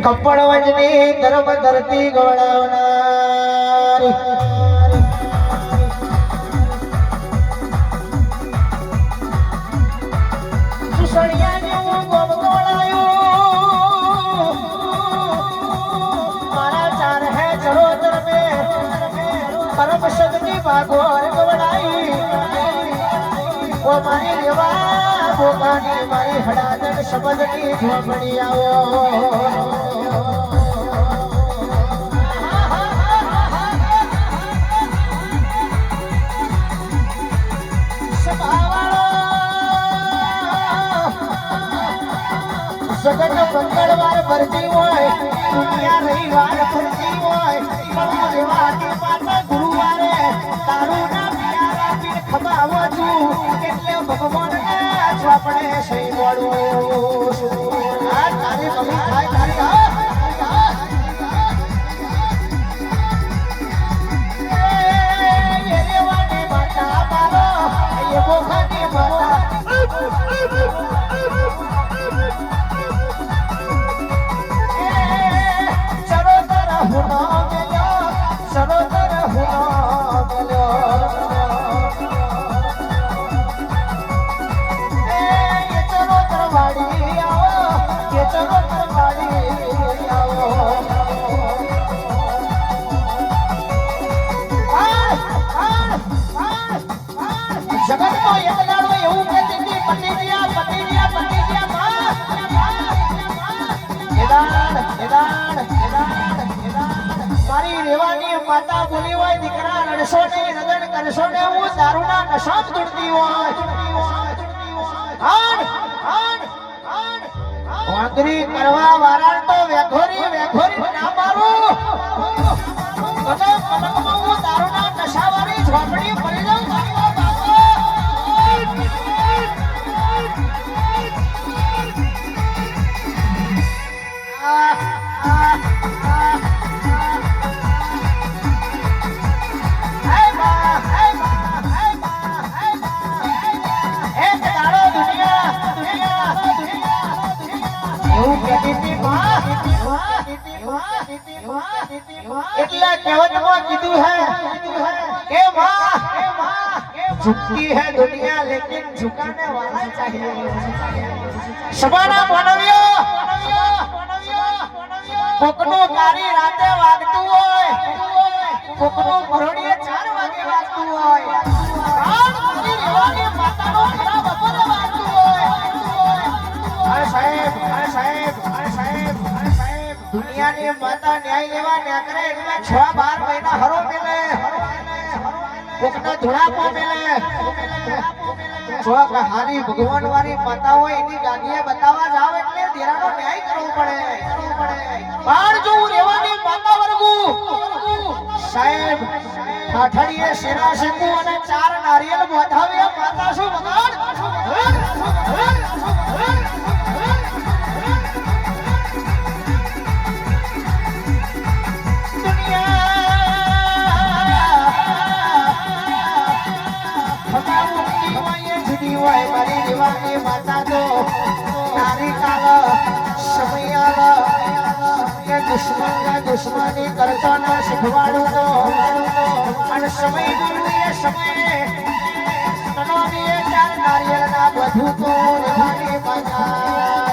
કપડ વજની ધર્મ ધરતી ગવડાવનારી સુસણિયા જેવું ગોમ ગવડાયું મારા ચાર હે ચરોતર મે પરમ શક્તિ ભાગોર ગવડાઈ ઓ મારી રેવા ભોગાની મારી હડાદન શબ્દની ઝોપડી આવો જગત મંગળવાર ભરતી હોય દુનિયા રવિવાર ફરતી હોય પણ રેવાતી પાછા ગુરુવારે તારું ના પિયારા પીર ખબાવો છું એટલે ભગવાન આપણે સહી મળું આ તારી મમ્મી થાય તારી એ રેવાની માતા મારો એ બોખાની માતા મારી રેવાની માતા બોલી હોય દીકરા રડશો ને રગડ કરશો ને હું દારૂના નશામાં ધૂળતી હોય વાંદરી કરવા વાળા તો વેઘોરી વેઘોરી ના મારું પલકમાં હું દારૂના નશાવાળી ઝોપડી પડી જાઉં એટલે કહેવતમાં કીધું હે કે માं झुकती है दुनिया लेकिन झुकाने वाला चाहिए સબાના માનવીઓ કોકનું કારી રાતે વાગતું હોય કોકનું ભરોડીએ 4 વાગે વાગતું હોય મારી રેવાની માતાનો બપોરે વાગતું હોય અરે સાહેબ દુનિયાની માતા ન્યાય લેવા ન્યા કરે એટલે 6-12 મહિના હરો મેલે કોકના ધોળાપો મેલે જો હારી ભગવાન વાળી માતા હોય એની ગાડીએ બતાવવા જાવ એટલે દેરાનો ન્યાય કરવો પડે પણ જો રેવાની માતા વર્ગુ સાહેબ કાઠડીએ શેરા શેકુ અને 4 નારિયેળ બોધાવે માતા શું બગાડ મારી રેવાની માતા તો નારી કાલ સમય દુશ્મની કરતો ન શીખવાડું તો અને સમય ગુરુ એ સમયે તનોની 4 નારિયેળ ના બધું તો રેવાની માતા